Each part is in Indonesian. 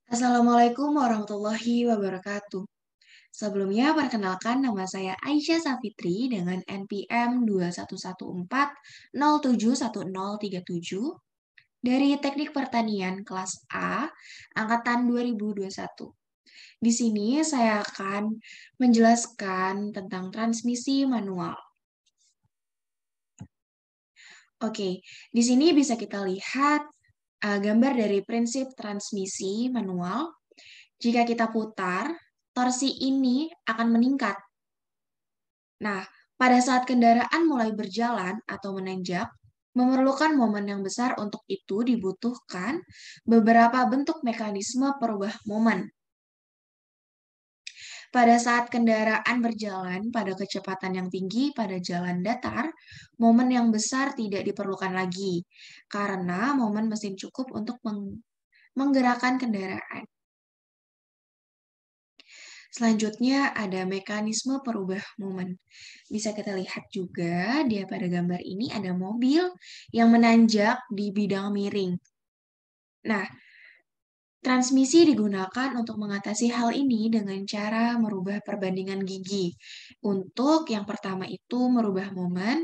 Assalamualaikum warahmatullahi wabarakatuh. Sebelumnya, perkenalkan nama saya Aisyah Safitri dengan NPM 2114071037 dari Teknik Pertanian kelas A, angkatan 2021. Di sini saya akan menjelaskan tentang transmisi manual. Oke, di sini bisa kita lihat gambar dari prinsip transmisi manual. Jika kita putar, torsi ini akan meningkat. Nah, pada saat kendaraan mulai berjalan atau menanjak, memerlukan momen yang besar. Untuk itu dibutuhkan beberapa bentuk mekanisme perubah momen. Pada saat kendaraan berjalan pada kecepatan yang tinggi pada jalan datar, momen yang besar tidak diperlukan lagi, karena momen mesin cukup untuk menggerakkan kendaraan. Selanjutnya ada mekanisme perubah momen. Bisa kita lihat juga dia pada gambar ini ada mobil yang menanjak di bidang miring. Nah, transmisi digunakan untuk mengatasi hal ini dengan cara merubah perbandingan gigi. Untuk yang pertama itu merubah momen,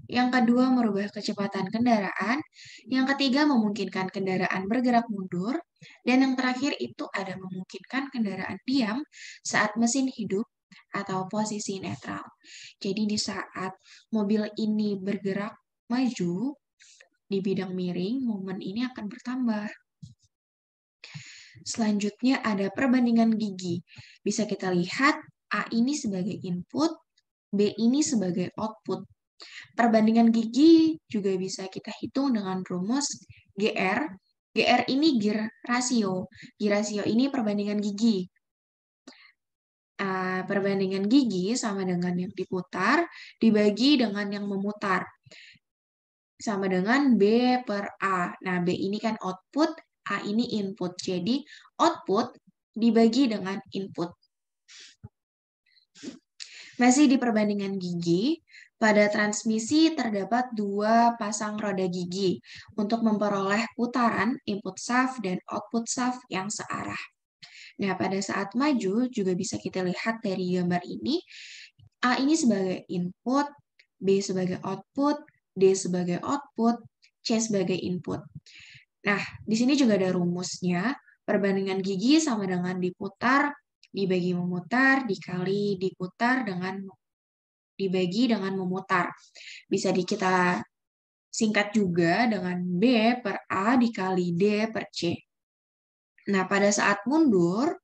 yang kedua merubah kecepatan kendaraan, yang ketiga memungkinkan kendaraan bergerak mundur, dan yang terakhir itu ada memungkinkan kendaraan diam saat mesin hidup atau posisi netral. Jadi di saat mobil ini bergerak maju di bidang miring, momen ini akan bertambah. Selanjutnya ada perbandingan gigi. Bisa kita lihat A ini sebagai input, B ini sebagai output. Perbandingan gigi juga bisa kita hitung dengan rumus GR. GR ini gear rasio. Gear rasio ini perbandingan gigi. Perbandingan gigi sama dengan yang diputar dibagi dengan yang memutar. Sama dengan B per A. Nah, B ini kan output, A ini input. Jadi, output dibagi dengan input. Masih di perbandingan gigi, pada transmisi terdapat dua pasang roda gigi untuk memperoleh putaran input shaft dan output shaft yang searah. Nah, pada saat maju juga bisa kita lihat dari gambar ini, A ini sebagai input, B sebagai output, D sebagai output, C sebagai input. Nah, di sini juga ada rumusnya. Perbandingan gigi sama dengan diputar, dibagi memutar, dikali diputar dengan dibagi dengan memutar. Bisa kita singkat juga dengan B per A dikali D per C. Nah, pada saat mundur,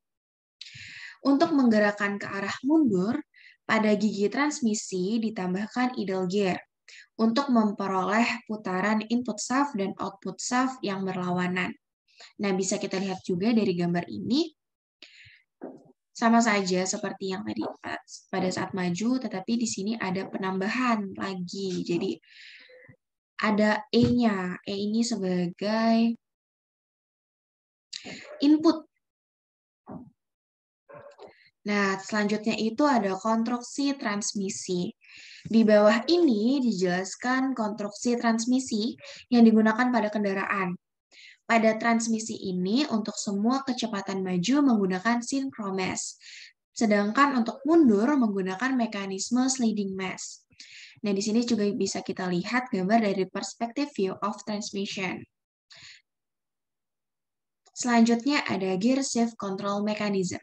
untuk menggerakkan ke arah mundur, pada gigi transmisi ditambahkan idle gear untuk memperoleh putaran input shaft dan output shaft yang berlawanan. Nah, bisa kita lihat juga dari gambar ini, sama saja seperti yang tadi pada saat maju, tetapi di sini ada penambahan lagi. Jadi, ada E-nya. E ini sebagai input. Nah, selanjutnya itu ada konstruksi transmisi. Di bawah ini dijelaskan konstruksi transmisi yang digunakan pada kendaraan. Pada transmisi ini, untuk semua kecepatan maju menggunakan synchromess, sedangkan untuk mundur menggunakan mekanisme sliding mesh. Nah, di sini juga bisa kita lihat gambar dari perspektif view of transmission. Selanjutnya ada gear shift control mechanism.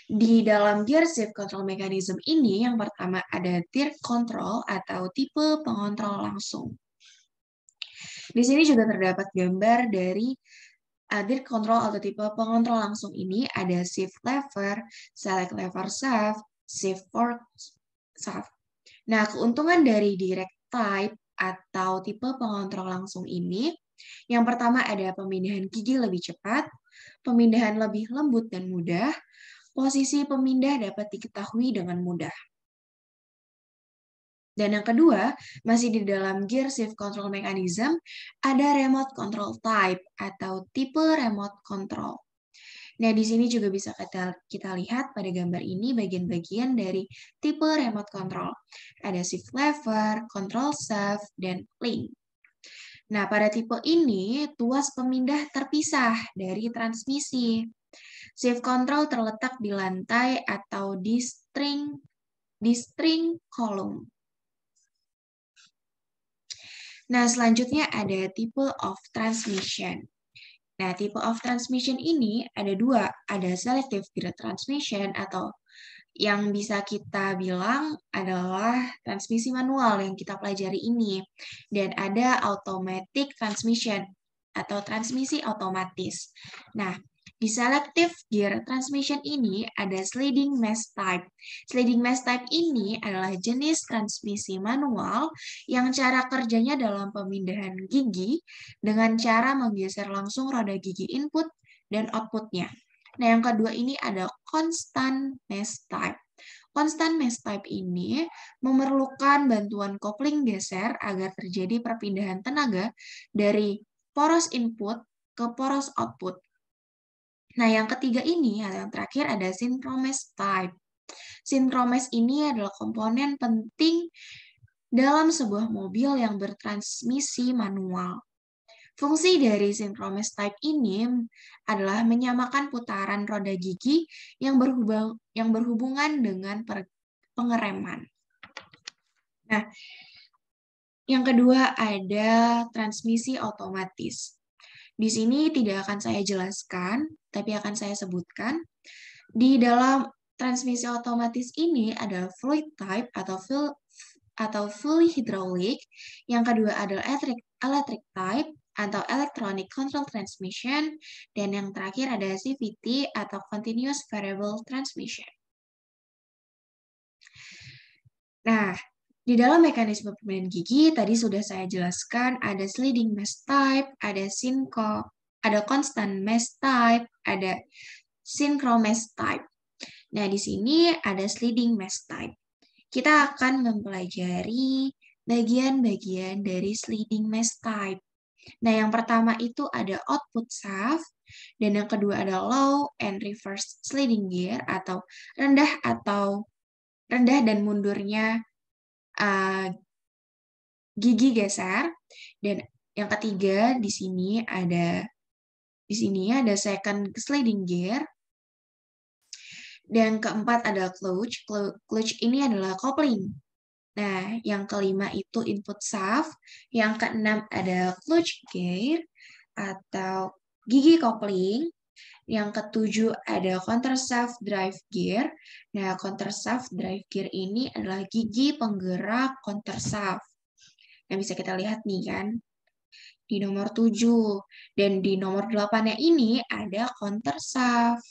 Di dalam gear shift control mechanism ini, yang pertama ada gear control atau tipe pengontrol langsung. Di sini juga terdapat gambar dari gear control atau tipe pengontrol langsung ini. Ada shift lever, select lever shaft, shift fork shaft. Nah, keuntungan dari direct type atau tipe pengontrol langsung ini, yang pertama ada pemindahan gigi lebih cepat, pemindahan lebih lembut dan mudah, posisi pemindah dapat diketahui dengan mudah. Dan yang kedua, masih di dalam gear shift control mechanism, ada remote control type atau tipe remote control. Nah, di sini juga bisa kita lihat pada gambar ini bagian-bagian dari tipe remote control. Ada shift lever, control shaft, dan link. Nah, pada tipe ini, tuas pemindah terpisah dari transmisi. Shift control terletak di lantai atau di string kolom. Nah, selanjutnya ada type of transmission. Nah, type of transmission ini ada dua, ada selective grid transmission atau yang bisa kita bilang adalah transmisi manual yang kita pelajari ini. Dan ada automatic transmission atau transmisi otomatis. Nah, di selective gear transmission ini ada sliding mesh type. Sliding mesh type ini adalah jenis transmisi manual yang cara kerjanya dalam pemindahan gigi dengan cara menggeser langsung roda gigi input dan outputnya. Nah, yang kedua ini ada constant mesh type. Constant mesh type ini memerlukan bantuan kopling geser agar terjadi perpindahan tenaga dari poros input ke poros output. Nah, yang ketiga ini, atau yang terakhir ada synchromesh type. Synchromesh ini adalah komponen penting dalam sebuah mobil yang bertransmisi manual. Fungsi dari synchromesh type ini adalah menyamakan putaran roda gigi yang berhubungan dengan pengereman. Nah, yang kedua ada transmisi otomatis. Di sini tidak akan saya jelaskan, tapi akan saya sebutkan. Di dalam transmisi otomatis ini ada fluid type atau fully hydraulic. Yang kedua adalah electric type atau electronic control transmission. Dan yang terakhir ada CVT atau continuous variable transmission. Nah, di dalam mekanisme permainan gigi, tadi sudah saya jelaskan ada sliding mesh type, ada constant mesh type, ada synchromesh type. Nah, di sini ada sliding mesh type. Kita akan mempelajari bagian-bagian dari sliding mesh type. Nah, yang pertama itu ada output shaft, dan yang kedua ada low and reverse sliding gear atau rendah dan mundurnya gigi geser. Dan yang ketiga di sini ada second sliding gear. Dan keempat ada clutch. Clutch ini adalah coupling. Nah, yang kelima itu input shaft. Yang keenam ada clutch gear atau gigi coupling. Yang ketujuh ada counter shaft drive gear. Nah, counter shaft drive gear ini adalah gigi penggerak counter shaft. Nah, bisa kita lihat nih kan, di nomor 7. Dan di nomor 8-nya ini ada counter shaft.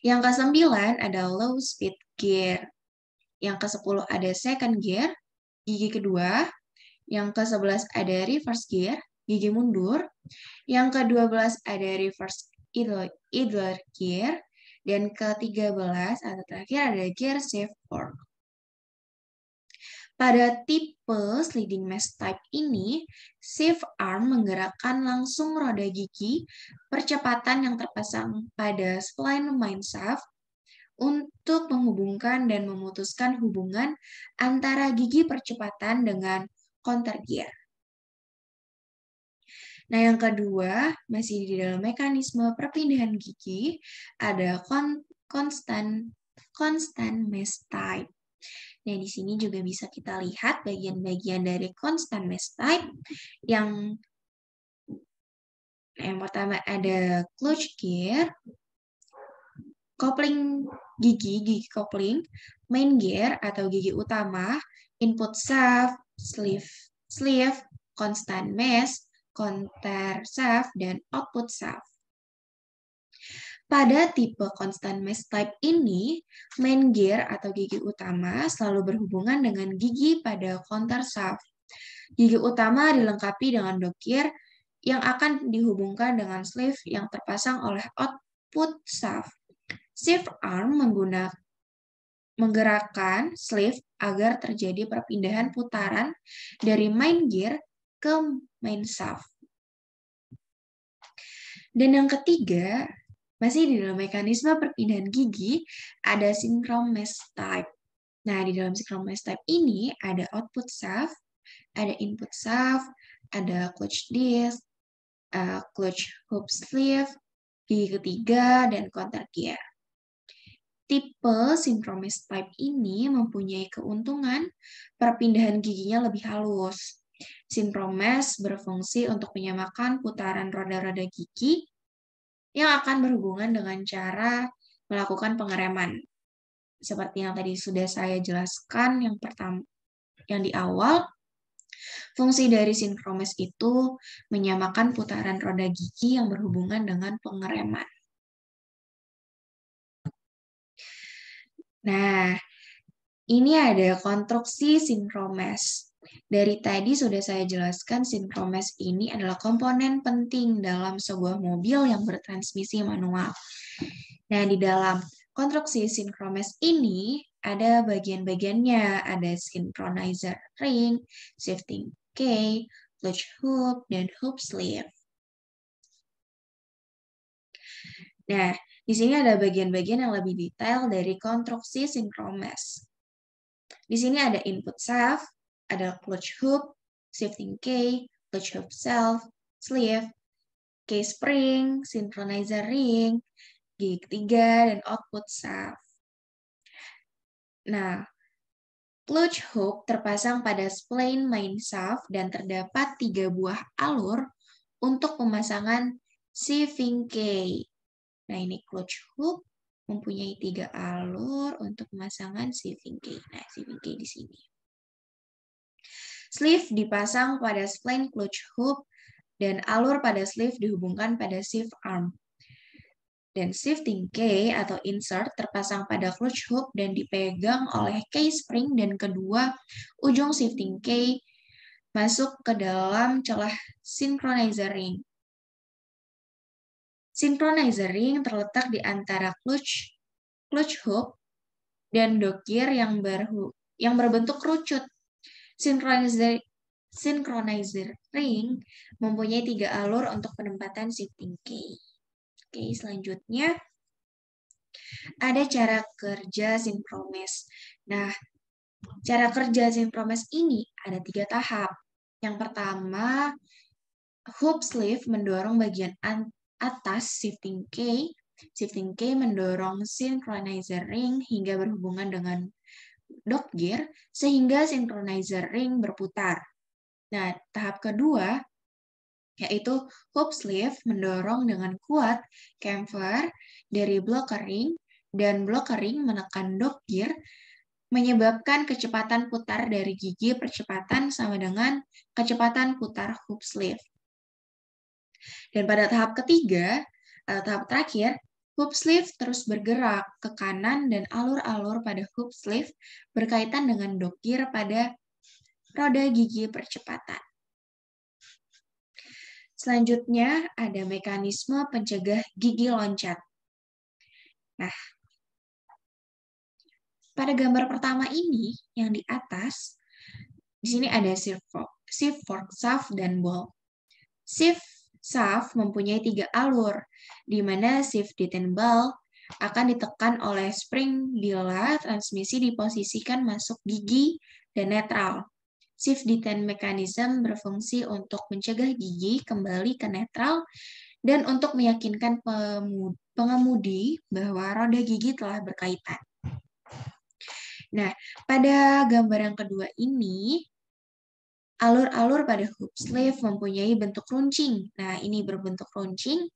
Yang ke-9 ada low speed gear. Yang ke-10 ada second gear, gigi kedua. Yang ke-11 ada reverse gear, gigi mundur. Yang ke-12 ada reverse idler gear. Dan ke-13 atau terakhir ada gear shift fork. Pada tipe sliding mesh type ini, shift arm menggerakkan langsung roda gigi percepatan yang terpasang pada spline main shaft untuk menghubungkan dan memutuskan hubungan antara gigi percepatan dengan counter gear. Nah, yang kedua, masih di dalam mekanisme perpindahan gigi, ada constant mesh type. Nah, di sini juga bisa kita lihat bagian-bagian dari constant mesh type. Yang pertama ada clutch gear, coupling gigi coupling, main gear atau gigi utama, input shaft, sleeve, constant mesh, counter shaft, dan output shaft. Pada tipe constant mesh type ini, main gear atau gigi utama selalu berhubungan dengan gigi pada counter shaft. Gigi utama dilengkapi dengan dog gear yang akan dihubungkan dengan sleeve yang terpasang oleh output shaft. Shift arm menggerakkan sleeve agar terjadi perpindahan putaran dari main gear ke main shaft. Dan yang ketiga, masih di dalam mekanisme perpindahan gigi, ada synchromesh type. Nah, di dalam synchromesh type ini ada output shaft, ada input shaft, ada clutch disc, clutch hoop sleeve, gigi ketiga, dan counter gear. Tipe synchromesh type ini mempunyai keuntungan perpindahan giginya lebih halus. Synchromesh berfungsi untuk menyamakan putaran roda-roda gigi yang akan berhubungan dengan cara melakukan pengereman. Seperti yang tadi sudah saya jelaskan yang di awal, fungsi dari synchromesh itu menyamakan putaran roda gigi yang berhubungan dengan pengereman. Nah, ini ada konstruksi synchromesh. Dari tadi sudah saya jelaskan synchromesh ini adalah komponen penting dalam sebuah mobil yang bertransmisi manual. Nah, di dalam konstruksi synchromesh ini ada bagian-bagiannya, ada synchronizer ring, shifting key, clutch hoop, dan hoop sleeve. Nah, di sini ada bagian-bagian yang lebih detail dari konstruksi synchromesh. Di sini ada input shaft, ada clutch hoop, shifting key, clutch hoop sleeve, key spring, synchronizer ring, gigi ketiga, dan output shaft. Nah, clutch hoop terpasang pada spline main shaft dan terdapat 3 buah alur untuk pemasangan shifting key. Nah, ini clutch hoop mempunyai 3 alur untuk pemasangan shifting key. Nah, shifting key di sini. Sleeve dipasang pada spline clutch hoop dan alur pada sleeve dihubungkan pada shift arm. Dan shifting key atau insert terpasang pada clutch hoop dan dipegang oleh key spring dan kedua ujung shifting key masuk ke dalam celah synchronizer ring. Synchronizer ring terletak di antara clutch hoop dan dock gear yang berbentuk kerucut. Synchronizer ring mempunyai 3 alur untuk penempatan shifting key. Oke, selanjutnya ada cara kerja synchromesh. Nah, cara kerja synchromesh ini ada 3 tahap. Yang pertama, hoop sleeve mendorong bagian atas shifting key. Shifting key mendorong synchronizer ring hingga berhubungan dengan dock gear sehingga synchronizer ring berputar. Nah, tahap kedua yaitu hoop sleeve mendorong dengan kuat camfer dari blocker ring dan blocker ring menekan dock gear menyebabkan kecepatan putar dari gigi percepatan sama dengan kecepatan putar hoop sleeve. Dan pada tahap ketiga, tahap terakhir, hoop sleeve terus bergerak ke kanan dan alur-alur pada hoop sleeve berkaitan dengan dock gear pada roda gigi percepatan. Selanjutnya ada mekanisme pencegah gigi loncat. Nah, pada gambar pertama ini yang di atas, di sini ada shift fork shaft dan ball. Shift shaft mempunyai 3 alur, di mana shift detent ball akan ditekan oleh spring bila transmisi diposisikan masuk gigi dan netral. Shift detent mechanism berfungsi untuk mencegah gigi kembali ke netral dan untuk meyakinkan pengemudi bahwa roda gigi telah berkaitan. Nah, pada gambar yang kedua ini, alur-alur pada hoop sleeve mempunyai bentuk runcing. Nah, ini berbentuk runcing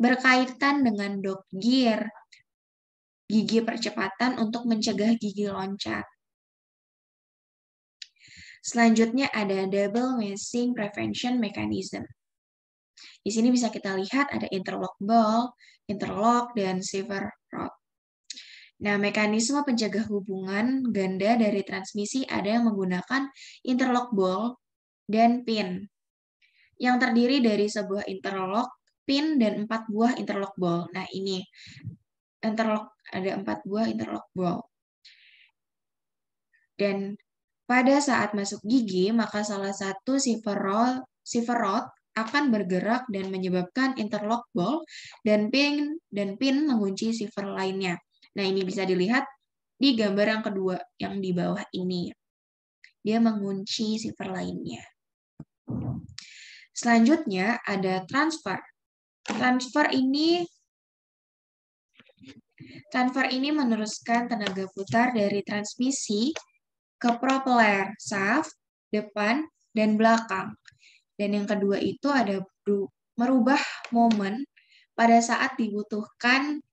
berkaitan dengan dock gear, gigi percepatan untuk mencegah gigi loncat. Selanjutnya ada double meshing prevention mechanism. Di sini bisa kita lihat ada interlock ball, interlock, dan shiver rod. Nah, mekanisme pencegah hubungan ganda dari transmisi ada yang menggunakan interlock ball dan pin, yang terdiri dari sebuah interlock, pin, dan 4 buah interlock ball. Nah, ini interlock, ada 4 buah interlock ball. Dan pada saat masuk gigi, maka salah satu shiver rod akan bergerak dan menyebabkan interlock ball dan pin mengunci shiver lainnya. Nah, ini bisa dilihat di gambar yang kedua yang di bawah ini. Dia mengunci shiver lainnya. Selanjutnya ada transfer. Transfer ini meneruskan tenaga putar dari transmisi ke propeller, shaft, depan, dan belakang. Dan yang kedua itu ada merubah momen pada saat dibutuhkan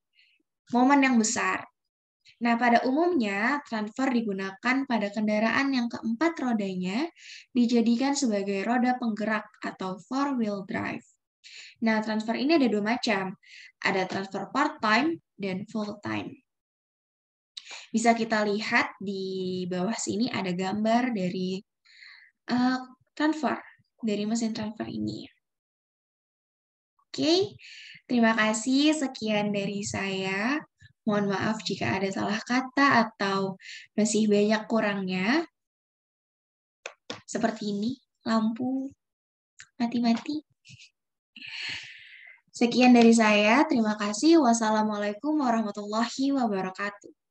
momen yang besar. Nah, pada umumnya transfer digunakan pada kendaraan yang keempat rodanya dijadikan sebagai roda penggerak atau four-wheel drive. Nah, transfer ini ada dua macam. Ada transfer part-time dan full-time. Bisa kita lihat di bawah sini ada gambar dari transfer, dari mesin transfer ini. Oke, terima kasih. Sekian dari saya. Mohon maaf jika ada salah kata atau masih banyak kurangnya. Seperti ini, lampu mati-mati. Sekian dari saya. Terima kasih. Wassalamualaikum warahmatullahi wabarakatuh.